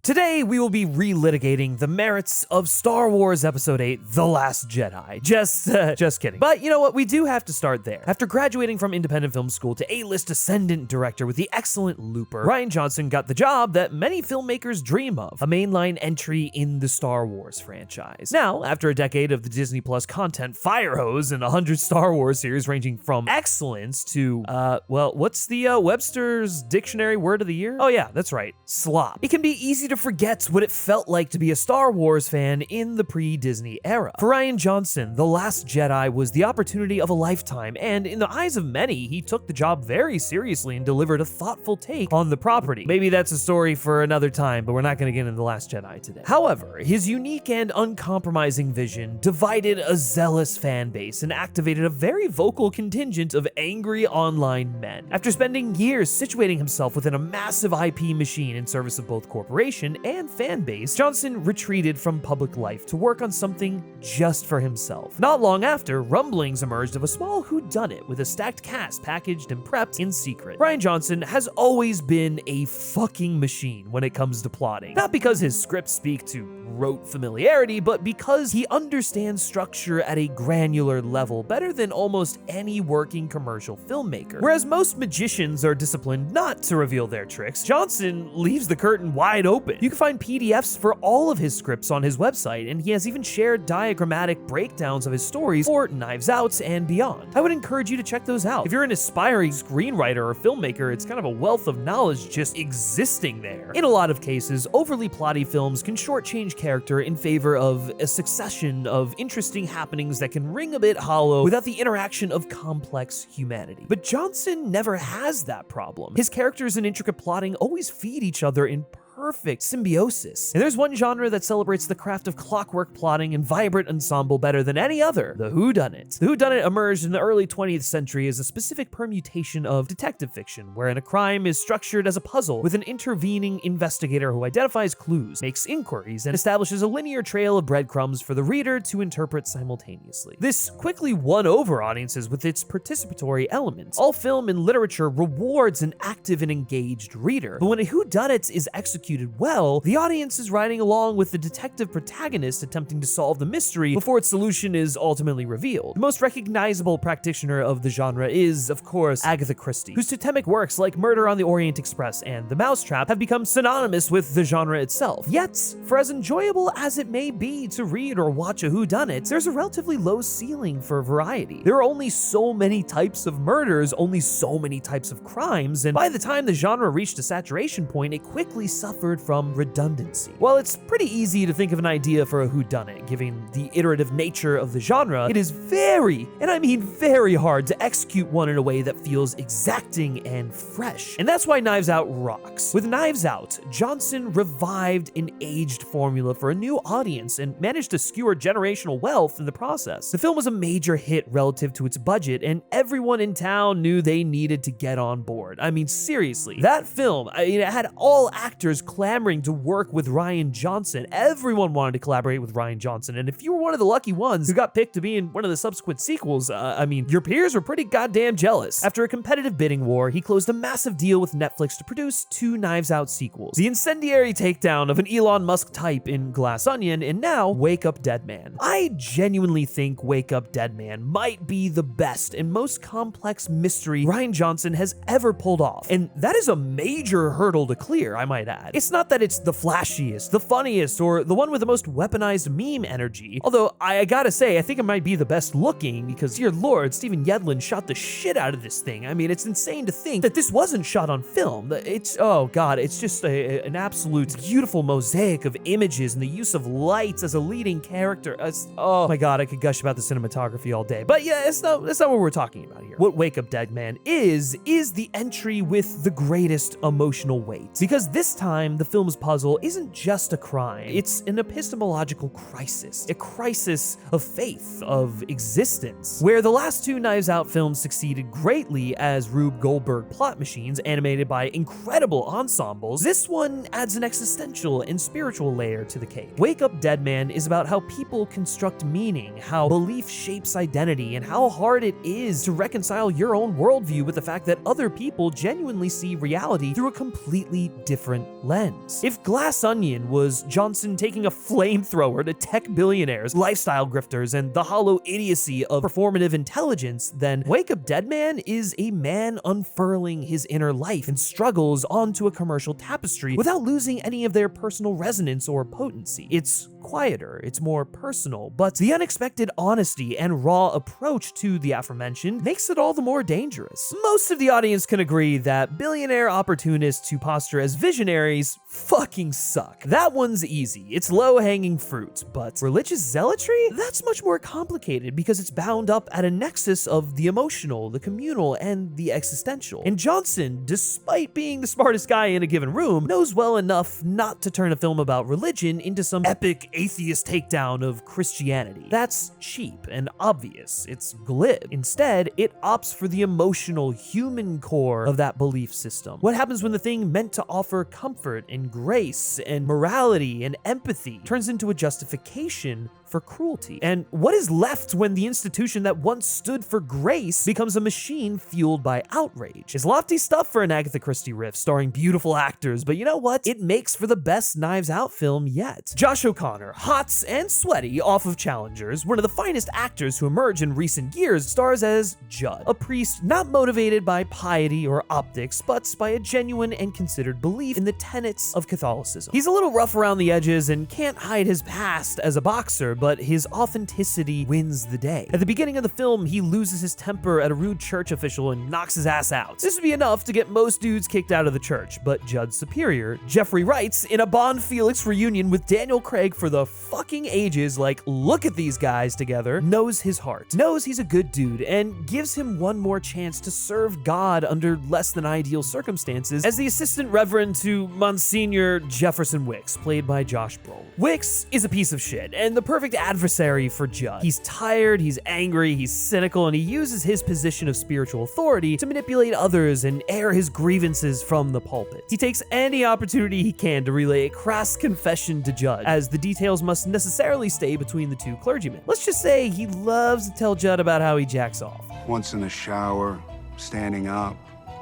Today, we will be relitigating the merits of Star Wars Episode 8, The Last Jedi. Just kidding. But you know what? We do have to start there. After graduating from independent film school to A-list ascendant director with the excellent Looper, Rian Johnson got the job that many filmmakers dream of, a mainline entry in the Star Wars franchise. Now, after a decade of the Disney Plus content fire hose and 100 Star Wars series ranging from excellence to, well, what's the Webster's Dictionary word of the year? Oh yeah, that's right, slop. It can be easy to forget what it felt like to be a Star Wars fan in the pre-Disney era. For Rian Johnson, The Last Jedi was the opportunity of a lifetime, and in the eyes of many, he took the job very seriously and delivered a thoughtful take on the property. Maybe that's a story for another time, but we're not going to get into The Last Jedi today. However, his unique and uncompromising vision divided a zealous fan base and activated a very vocal contingent of angry online men. After spending years situating himself within a massive IP machine in service of both corporation and fan base, Johnson retreated from public life to work on something just for himself. Not long after, rumblings emerged of a small whodunit with a stacked cast packaged and prepped in secret. Rian Johnson has always been a fucking machine when it comes to plotting. Not because his scripts speak to rote familiarity, but because he understands structure at a granular level better than almost any working commercial filmmaker. Whereas most magicians are disciplined not to reveal their tricks, Johnson leaves the curtain wide open. You can find PDFs for all of his scripts on his website, and he has even shared diagrammatic breakdowns of his stories for Knives Out and beyond. I would encourage you to check those out. If you're an aspiring screenwriter or filmmaker, it's kind of a wealth of knowledge just existing there. In a lot of cases, overly plotty films can shortchange character in favor of a succession of interesting happenings that can ring a bit hollow without the interaction of complex humanity. But Johnson never has that problem. His characters and intricate plotting always feed each other in perfect symbiosis. And there's one genre that celebrates the craft of clockwork plotting and vibrant ensemble better than any other: the whodunit. The whodunit emerged in the early 20th century as a specific permutation of detective fiction, wherein a crime is structured as a puzzle with an intervening investigator who identifies clues, makes inquiries, and establishes a linear trail of breadcrumbs for the reader to interpret simultaneously. This quickly won over audiences with its participatory elements. All film and literature rewards an active and engaged reader, but when a whodunit is executed well, the audience is riding along with the detective protagonist attempting to solve the mystery before its solution is ultimately revealed. The most recognizable practitioner of the genre is, of course, Agatha Christie, whose totemic works like Murder on the Orient Express and The Mousetrap have become synonymous with the genre itself. Yet, for as enjoyable as it may be to read or watch a whodunit, there's a relatively low ceiling for variety. There are only so many types of murders, only so many types of crimes, and by the time the genre reached a saturation point, it quickly suffered from redundancy. While it's pretty easy to think of an idea for a whodunit, given the iterative nature of the genre, it is very, and I mean very hard to execute one in a way that feels exacting and fresh. And that's why Knives Out rocks. With Knives Out, Johnson revived an aged formula for a new audience and managed to skewer generational wealth in the process. The film was a major hit relative to its budget, and everyone in town knew they needed to get on board. I mean, seriously, that film, it had all actors clamoring to work with Rian Johnson. Everyone wanted to collaborate with Rian Johnson, and if you were one of the lucky ones who got picked to be in one of the subsequent sequels, I mean, your peers were pretty goddamn jealous. After a competitive bidding war, he closed a massive deal with Netflix to produce 2 Knives Out sequels: the incendiary takedown of an Elon Musk type in Glass Onion, and now Wake Up Dead Man. I genuinely think Wake Up Dead Man might be the best and most complex mystery Rian Johnson has ever pulled off, and that is a major hurdle to clear, I might add. It's not that it's the flashiest, the funniest, or the one with the most weaponized meme energy, although I gotta say, I think it might be the best looking because, dear lord, Steven Yedlin shot the shit out of this thing. I mean, it's insane to think that this wasn't shot on film. Oh god, it's just an absolute beautiful mosaic of images and the use of lights as a leading character. Oh my god, I could gush about the cinematography all day. But yeah, that's not what we're talking about here. What Wake Up Dead Man is the entry with the greatest emotional weight. Because this time, the film's puzzle isn't just a crime, it's an epistemological crisis, a crisis of faith, of existence. Where the last 2 Knives Out films succeeded greatly as Rube Goldberg plot machines animated by incredible ensembles, this one adds an existential and spiritual layer to the cake. Wake Up Dead Man is about how people construct meaning, how belief shapes identity, and how hard it is to reconcile your own worldview with the fact that other people genuinely see reality through a completely different lens. If Glass Onion was Johnson taking a flamethrower to tech billionaires, lifestyle grifters, and the hollow idiocy of performative intelligence, then Wake Up Dead Man is a man unfurling his inner life and struggles onto a commercial tapestry without losing any of their personal resonance or potency. It's quieter, it's more personal, but the unexpected honesty and raw approach to the aforementioned makes it all the more dangerous. Most of the audience can agree that billionaire opportunists who posture as visionaries fucking suck. That one's easy, it's low-hanging fruit, but religious zealotry? That's much more complicated because it's bound up at a nexus of the emotional, the communal, and the existential. And Johnson, despite being the smartest guy in a given room, knows well enough not to turn a film about religion into some epic atheist takedown of Christianity. That's cheap and obvious, it's glib. Instead, it opts for the emotional, human core of that belief system. What happens when the thing meant to offer comfort and grace and morality and empathy turns into a justification for cruelty? And what is left when the institution that once stood for grace becomes a machine fueled by outrage? It's lofty stuff for an Agatha Christie riff starring beautiful actors, but you know what? It makes for the best Knives Out film yet. Josh O'Connor, hot and sweaty off of Challengers, one of the finest actors to emerge in recent years, stars as Judd, a priest not motivated by piety or optics, but by a genuine and considered belief in the tenets of Catholicism. He's a little rough around the edges and can't hide his past as a boxer, but his authenticity wins the day. At the beginning of the film, he loses his temper at a rude church official and knocks his ass out. This would be enough to get most dudes kicked out of the church, but Judd's superior, Jeffrey Wright's in a Bond Felix reunion with Daniel Craig for the fucking ages, like, look at these guys together, knows his heart, knows he's a good dude, and gives him one more chance to serve God under less than ideal circumstances as the assistant reverend to Monsignor Jefferson Wicks, played by Josh Brolin. Wicks is a piece of shit, and the perfect adversary for Judd. He's tired, he's angry, he's cynical, and he uses his position of spiritual authority to manipulate others and air his grievances from the pulpit. He takes any opportunity he can to relay a crass confession to Judd, as the details must necessarily stay between the two clergymen. Let's just say he loves to tell Judd about how he jacks off. Once in the shower, standing up,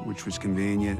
which was convenient.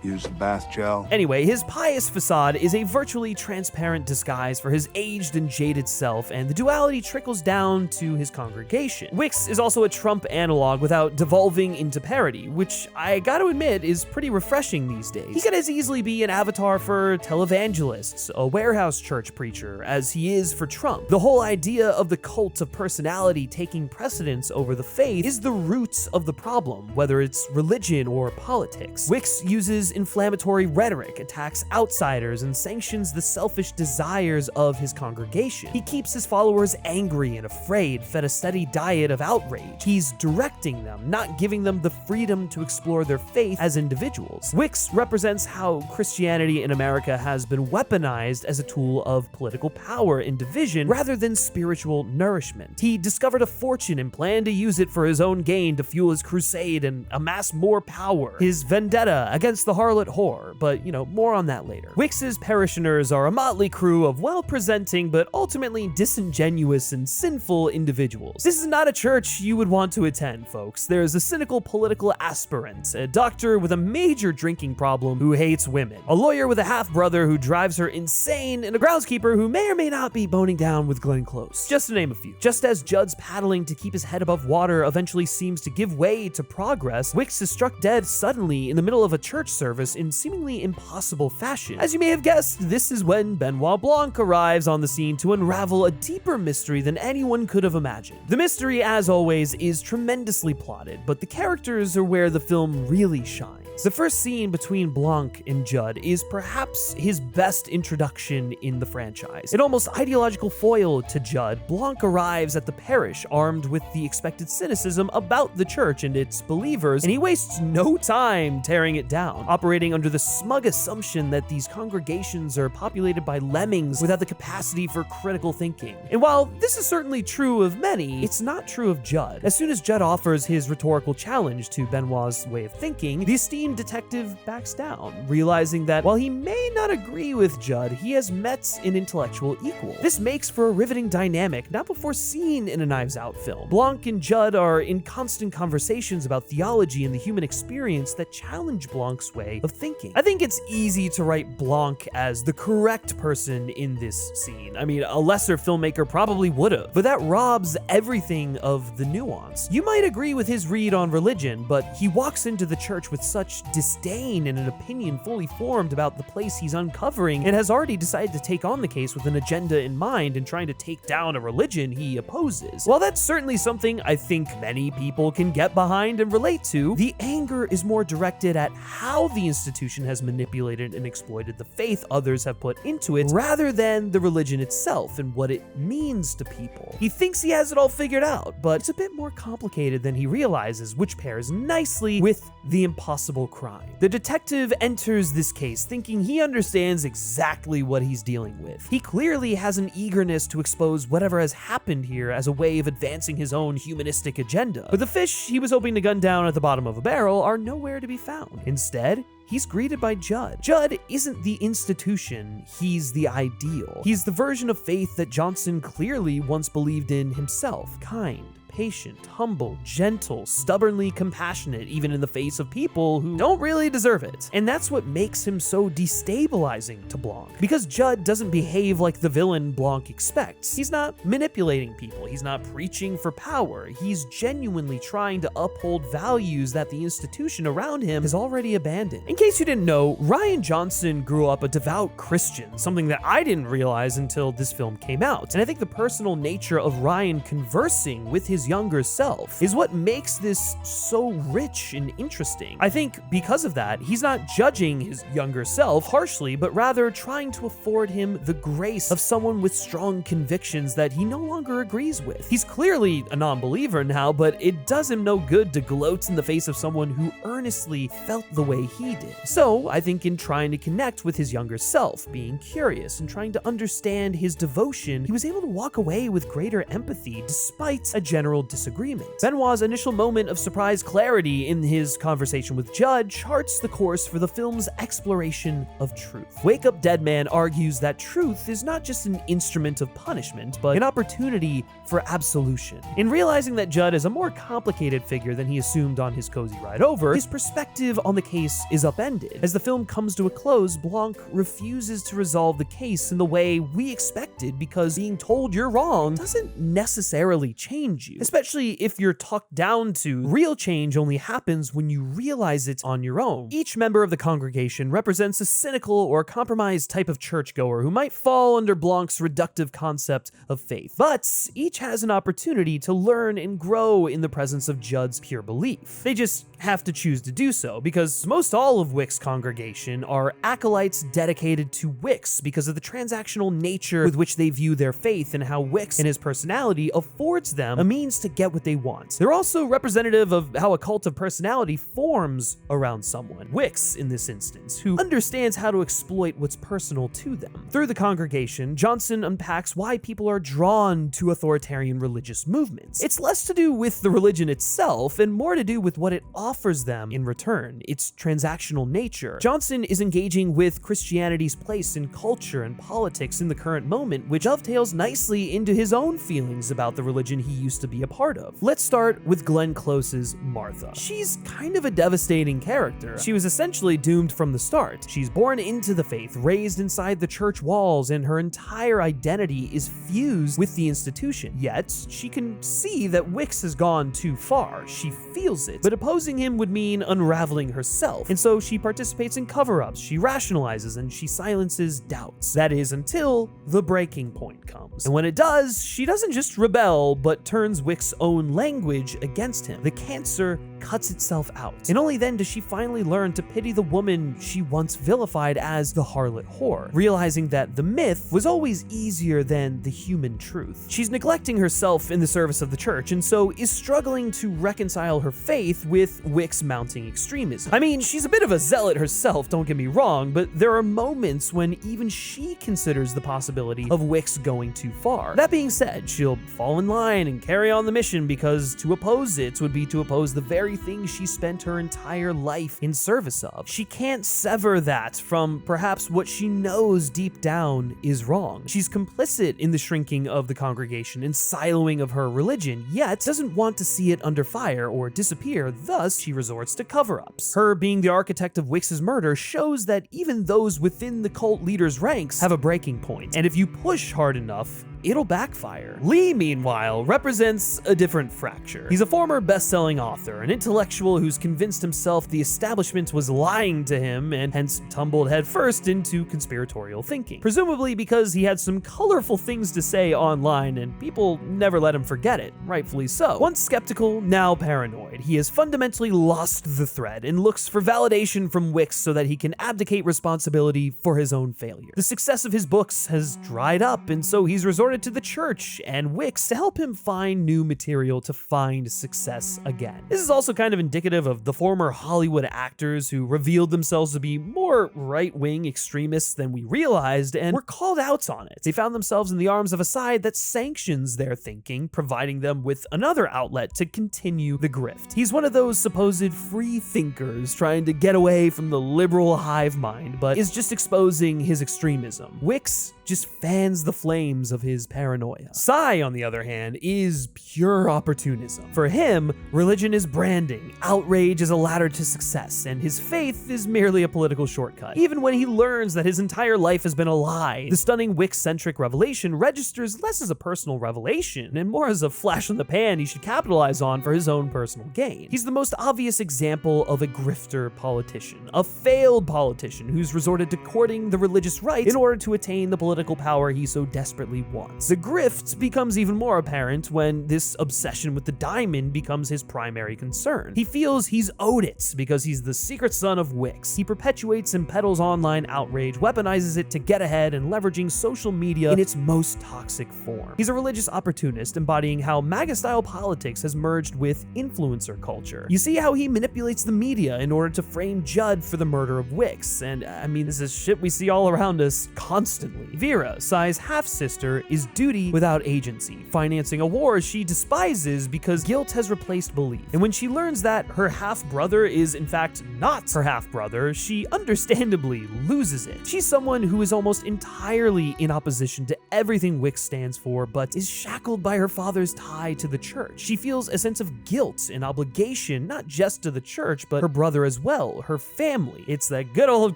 Use the bath gel. Anyway, his pious facade is a virtually transparent disguise for his aged and jaded self, and the duality trickles down to his congregation. Wicks is also a Trump analog without devolving into parody, which I gotta admit is pretty refreshing these days. He could as easily be an avatar for televangelists, a warehouse church preacher, as he is for Trump. The whole idea of the cult of personality taking precedence over the faith is the roots of the problem, whether it's religion or politics. Wicks uses inflammatory rhetoric, attacks outsiders, and sanctions the selfish desires of his congregation. He keeps his followers angry and afraid, fed a steady diet of outrage. He's directing them, not giving them the freedom to explore their faith as individuals. Wicks represents how Christianity in America has been weaponized as a tool of political power and division rather than spiritual nourishment. He discovered a fortune and planned to use it for his own gain to fuel his crusade and amass more power. His vendetta against the harlot whore, but more on that later. Wicks's parishioners are a motley crew of well-presenting but ultimately disingenuous and sinful individuals. This is not a church you would want to attend, folks. There's a cynical political aspirant, a doctor with a major drinking problem who hates women, a lawyer with a half-brother who drives her insane, and a groundskeeper who may or may not be boning down with Glenn Close, just to name a few. Just as Judd's paddling to keep his head above water eventually seems to give way to progress, Wicks is struck dead suddenly in the middle of a church service in seemingly impossible fashion. As you may have guessed, this is when Benoit Blanc arrives on the scene to unravel a deeper mystery than anyone could have imagined. The mystery, as always, is tremendously plotted, but the characters are where the film really shines. The first scene between Blanc and Judd is perhaps his best introduction in the franchise. An almost ideological foil to Judd, Blanc arrives at the parish armed with the expected cynicism about the church and its believers, and he wastes no time tearing it down, operating under the smug assumption that these congregations are populated by lemmings without the capacity for critical thinking. And while this is certainly true of many, it's not true of Judd. As soon as Judd offers his rhetorical challenge to Benoit's way of thinking, the esteemed main detective backs down, realizing that while he may not agree with Judd, he has met an intellectual equal. This makes for a riveting dynamic not before seen in a Knives Out film. Blanc and Judd are in constant conversations about theology and the human experience that challenge Blanc's way of thinking. I think it's easy to write Blanc as the correct person in this scene. I mean, a lesser filmmaker probably would've, but that robs everything of the nuance. You might agree with his read on religion, but he walks into the church with such disdain and an opinion fully formed about the place he's uncovering and has already decided to take on the case with an agenda in mind and trying to take down a religion he opposes. While that's certainly something I think many people can get behind and relate to, the anger is more directed at how the institution has manipulated and exploited the faith others have put into it rather than the religion itself and what it means to people. He thinks he has it all figured out, but it's a bit more complicated than he realizes, which pairs nicely with the impossible crime. The detective enters this case thinking he understands exactly what he's dealing with. He clearly has an eagerness to expose whatever has happened here as a way of advancing his own humanistic agenda. But the fish he was hoping to gun down at the bottom of a barrel are nowhere to be found. Instead, he's greeted by Judd. Judd isn't the institution, he's the ideal. He's the version of faith that Johnson clearly once believed in himself. Kind, patient, humble, gentle, stubbornly compassionate, even in the face of people who don't really deserve it. And that's what makes him so destabilizing to Blanc. Because Judd doesn't behave like the villain Blanc expects. He's not manipulating people, he's not preaching for power, he's genuinely trying to uphold values that the institution around him has already abandoned. In case you didn't know, Rian Johnson grew up a devout Christian, something that I didn't realize until this film came out. And I think the personal nature of Rian conversing with his younger self is what makes this so rich and interesting. I think because of that, he's not judging his younger self harshly, but rather trying to afford him the grace of someone with strong convictions that he no longer agrees with. He's clearly a non-believer now, but it does him no good to gloat in the face of someone who earnestly felt the way he did. So I think in trying to connect with his younger self, being curious and trying to understand his devotion, he was able to walk away with greater empathy despite a general disagreement. Benoit's initial moment of surprised clarity in his conversation with Judd charts the course for the film's exploration of truth. Wake Up Dead Man argues that truth is not just an instrument of punishment, but an opportunity for absolution. In realizing that Judd is a more complicated figure than he assumed on his cozy ride over, his perspective on the case is upended. As the film comes to a close, Blanc refuses to resolve the case in the way we expected because being told you're wrong doesn't necessarily change you. Especially if you're talked down to. Real change only happens when you realize it's on your own. Each member of the congregation represents a cynical or compromised type of churchgoer who might fall under Blanc's reductive concept of faith. But each has an opportunity to learn and grow in the presence of Judd's pure belief. They just have to choose to do so, because most all of Wick's congregation are acolytes dedicated to Wicks because of the transactional nature with which they view their faith and how Wicks and his personality affords them a means to get what they want. They're also representative of how a cult of personality forms around someone, Wicks in this instance, who understands how to exploit what's personal to them. Through the congregation, Johnson unpacks why people are drawn to authoritarian religious movements. It's less to do with the religion itself and more to do with what it offers them in return, its transactional nature. Johnson is engaging with Christianity's place in culture and politics in the current moment, which dovetails nicely into his own feelings about the religion he used to be a part of. Let's start with Glenn Close's Martha. She's kind of a devastating character. She was essentially doomed from the start. She's born into the faith, raised inside the church walls, and her entire identity is fused with the institution. Yet, she can see that Wicks has gone too far. She feels it, but opposing him would mean unraveling herself, and so she participates in cover-ups, she rationalizes, and she silences doubts. That is, until the breaking point comes. And when it does, she doesn't just rebel, but turns Wick's own language against him. The cancer cuts itself out, and only then does she finally learn to pity the woman she once vilified as the harlot whore, realizing that the myth was always easier than the human truth. She's neglecting herself in the service of the church, and so is struggling to reconcile her faith with Wick's mounting extremism. I mean, she's a bit of a zealot herself, don't get me wrong, but there are moments when even she considers the possibility of Wick's going too far. That being said, she'll fall in line and carry on on the mission because to oppose it would be to oppose the very thing she spent her entire life in service of. She can't sever that from perhaps what she knows deep down is wrong. She's complicit in the shrinking of the congregation and siloing of her religion, yet doesn't want to see it under fire or disappear, thus she resorts to cover-ups. Her being the architect of Wix's murder shows that even those within the cult leader's ranks have a breaking point, and if you push hard enough, it'll backfire. Lee, meanwhile, represents a different fracture. He's a former best-selling author, an intellectual who's convinced himself the establishment was lying to him and hence tumbled headfirst into conspiratorial thinking. Presumably because he had some colorful things to say online and people never let him forget it, rightfully so. Once skeptical, now paranoid, he has fundamentally lost the thread and looks for validation from Wix so that he can abdicate responsibility for his own failure. The success of his books has dried up, and so he's resorted to the church and Wix to help him find new material to find success again. This is also kind of indicative of the former Hollywood actors who revealed themselves to be more right-wing extremists than we realized and were called out on it. They found themselves in the arms of a side that sanctions their thinking, providing them with another outlet to continue the grift. He's one of those supposed free thinkers trying to get away from the liberal hive mind, but is just exposing his extremism. Wix just fans the flames of his paranoia. Psy, on the other hand, is pure opportunism. For him, religion is branding, outrage is a ladder to success, and his faith is merely a political shortcut. Even when he learns that his entire life has been a lie, the stunning Wix-centric revelation registers less as a personal revelation and more as a flash in the pan he should capitalize on for his own personal gain. He's the most obvious example of a grifter politician, a failed politician who's resorted to courting the religious right in order to attain the political power he so desperately wants. The grift becomes even more apparent when this obsession with the diamond becomes his primary concern. He feels he's owed it because he's the secret son of Wix. He perpetuates and peddles online outrage, weaponizes it to get ahead, and leveraging social media in its most toxic form. He's a religious opportunist embodying how MAGA-style politics has merged with influencer culture. You see how he manipulates the media in order to frame Judd for the murder of Wix, and I mean, this is shit we see all around us constantly. Vera, Psy's half-sister, is duty without agency, financing a war she despises because guilt has replaced belief. And when she learns that her half-brother is in fact not her half-brother, she understandably loses it. She's someone who is almost entirely in opposition to everything Wix stands for, but is shackled by her father's tie to the church. She feels a sense of guilt and obligation, not just to the church, but her brother as well, her family. It's that good old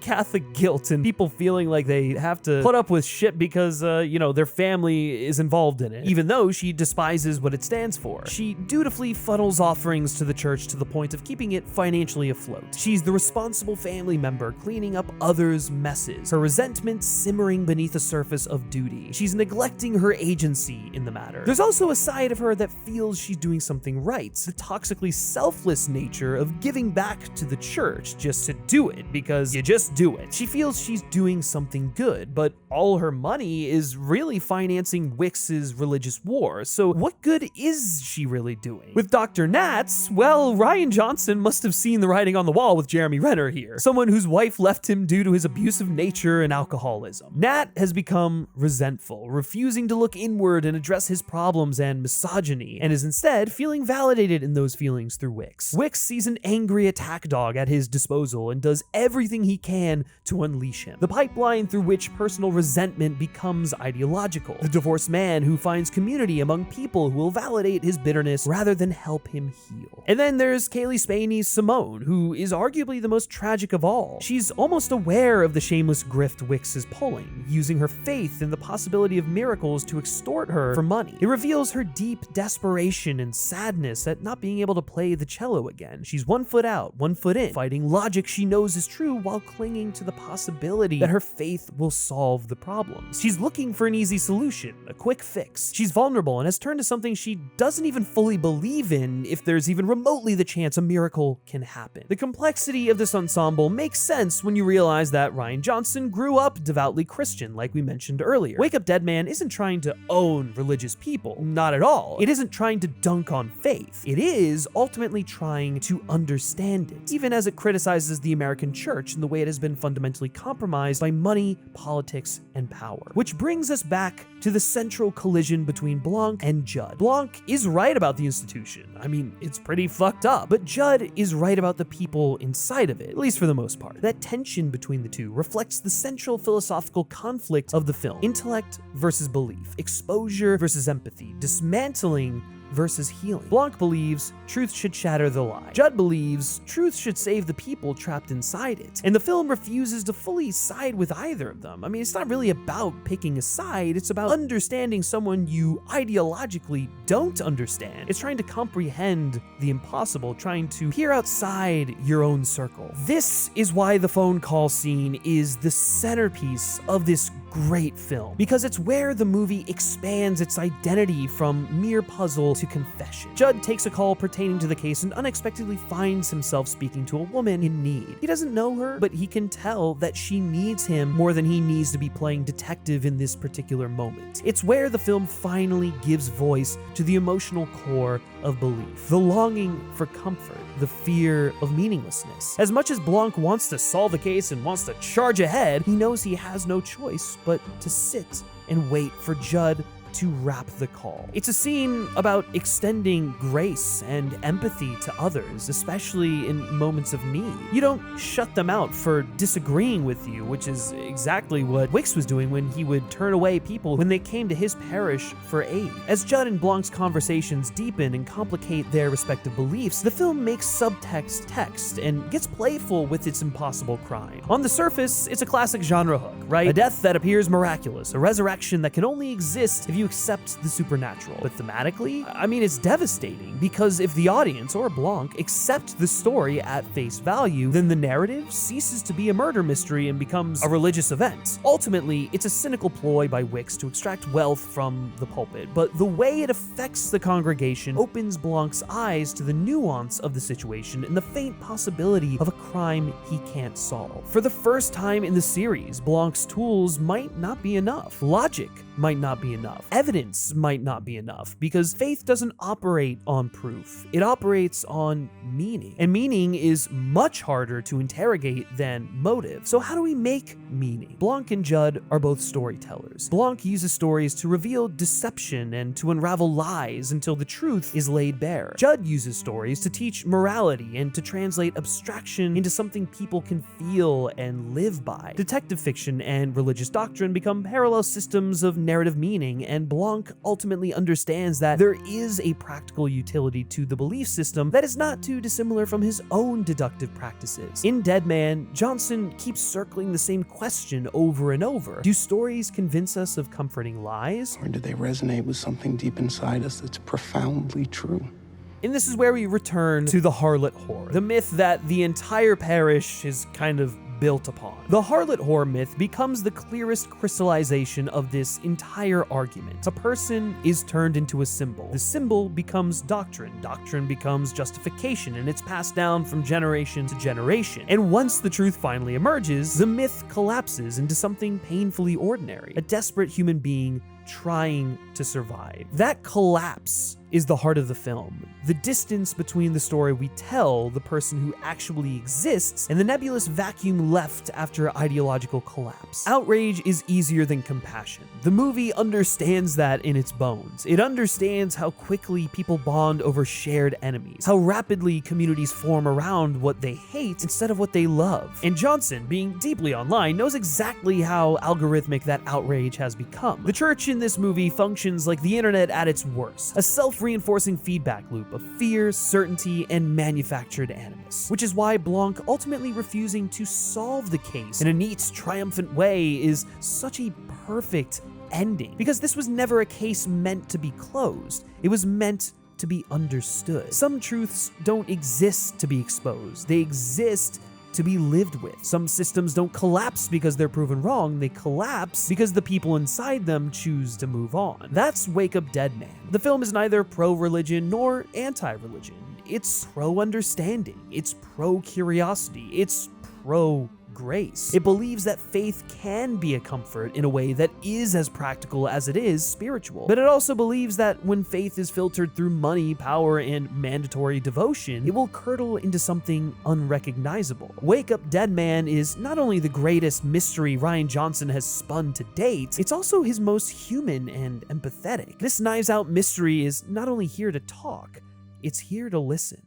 Catholic guilt and people feeling like they have to put up with shit because, their family is involved in it, even though she despises what it stands for. She dutifully funnels offerings to the church to the point of keeping it financially afloat. She's the responsible family member cleaning up others' messes, her resentment simmering beneath the surface of duty. She's neglecting her agency in the matter. There's also a side of her that feels she's doing something right, the toxically selfless nature of giving back to the church just to do it, because you just do it. She feels she's doing something good, but all her money is really financing Wix's religious war, so what good is she really doing? With Dr. Nats, well, Rian Johnson must have seen the writing on the wall with Jeremy Renner here, someone whose wife left him due to his abusive nature and alcoholism. Nat has become resentful, refusing to look inward and address his problems and misogyny, and is instead feeling validated in those feelings through Wix. Wix sees an angry attack dog at his disposal and does everything he can to unleash him. The pipeline through which personal resentment becomes ideological. The divorced man who finds community among people who will validate his bitterness rather than help him heal. And then there's Kaylee Spaney's Simone, who is arguably the most tragic of all. She's almost aware of the shameless grift Wix is pulling, using her faith in the possibility of miracles to extort her for money. It reveals her deep desperation and sadness at not being able to play the cello again. She's 1 foot out, 1 foot in, fighting logic she knows is true while clinging to the possibility that her faith will solve the problems. She's looking for an easy solution, a quick fix. She's vulnerable and has turned to something she doesn't even fully believe in if there's even remotely the chance a miracle can happen. The complexity of this ensemble makes sense when you realize that Rian Johnson grew up devoutly Christian, like we mentioned earlier. Wake Up Dead Man isn't trying to own religious people, not at all. It isn't trying to dunk on faith. It is ultimately trying to understand it, even as it criticizes the American church and the way it has been fundamentally compromised by money, politics, and power. Which brings us back to to the central collision between Blanc and Judd. Blanc is right about the institution. I mean, it's pretty fucked up, but Judd is right about the people inside of it, at least for the most part. That tension between the two reflects the central philosophical conflict of the film: intellect versus belief, exposure versus empathy, dismantling versus healing. Blanc believes truth should shatter the lie. Judd believes truth should save the people trapped inside it. And the film refuses to fully side with either of them. I mean, it's not really about picking a side, it's about understanding someone you ideologically don't understand. It's trying to comprehend the impossible, trying to peer outside your own circle. This is why the phone call scene is the centerpiece of this great film, because it's where the movie expands its identity from mere puzzle to confession. Judd takes a call pertaining to the case and unexpectedly finds himself speaking to a woman in need. He doesn't know her, but he can tell that she needs him more than he needs to be playing detective in this particular moment. It's where the film finally gives voice to the emotional core of belief, the longing for comfort, the fear of meaninglessness. As much as Blanc wants to solve the case and wants to charge ahead, he knows he has no choice but to sit and wait for Judd to wrap the call. It's a scene about extending grace and empathy to others, especially in moments of need. You don't shut them out for disagreeing with you, which is exactly what Wicks was doing when he would turn away people when they came to his parish for aid. As Judd and Blanc's conversations deepen and complicate their respective beliefs, the film makes subtext text and gets playful with its impossible crime. On the surface, it's a classic genre hook, right? A death that appears miraculous, a resurrection that can only exist if you accept the supernatural. But thematically, I mean, it's devastating, because if the audience, or Blanc, accept the story at face value, then the narrative ceases to be a murder mystery and becomes a religious event. Ultimately, it's a cynical ploy by Wicks to extract wealth from the pulpit, but the way it affects the congregation opens Blanc's eyes to the nuance of the situation and the faint possibility of a crime he can't solve. For the first time in the series, Blanc's tools might not be enough. Logic might not be enough. Evidence might not be enough, because faith doesn't operate on proof. It operates on meaning. And meaning is much harder to interrogate than motive. So how do we make meaning? Blanc and Judd are both storytellers. Blanc uses stories to reveal deception and to unravel lies until the truth is laid bare. Judd uses stories to teach morality and to translate abstraction into something people can feel and live by. Detective fiction and religious doctrine become parallel systems of narrative meaning, and Blanc ultimately understands that there is a practical utility to the belief system that is not too dissimilar from his own deductive practices. In Dead Man, Johnson keeps circling the same question over and over. Do stories convince us of comforting lies? Or do they resonate with something deep inside us that's profoundly true? And this is where we return to the harlot whore, the myth that the entire parish is kind of built upon. The harlot whore myth becomes the clearest crystallization of this entire argument. A person is turned into a symbol. The symbol becomes doctrine. Doctrine becomes justification, and it's passed down from generation to generation. And once the truth finally emerges, the myth collapses into something painfully ordinary, a desperate human being trying to survive. That collapse is the heart of the film. The distance between the story we tell, the person who actually exists, and the nebulous vacuum left after ideological collapse. Outrage is easier than compassion. The movie understands that in its bones. It understands how quickly people bond over shared enemies, how rapidly communities form around what they hate instead of what they love. And Johnson, being deeply online, knows exactly how algorithmic that outrage has become. The church in this movie functions like the internet at its worst, a self-reinforcing feedback loop of fear, certainty, and manufactured animus. Which is why Blanc ultimately refusing to solve the case in a neat, triumphant way is such a perfect ending. Because this was never a case meant to be closed. It was meant to be understood. Some truths don't exist to be exposed. They exist to be lived with. Some systems don't collapse because they're proven wrong, they collapse because the people inside them choose to move on. That's Wake Up Dead Man. The film is neither pro-religion nor anti-religion. It's pro-understanding, it's pro-curiosity, it's pro grace. It believes that faith can be a comfort in a way that is as practical as it is spiritual. But it also believes that when faith is filtered through money, power, and mandatory devotion, it will curdle into something unrecognizable. Wake Up Dead Man is not only the greatest mystery Rian Johnson has spun to date, it's also his most human and empathetic. This Knives Out mystery is not only here to talk, it's here to listen.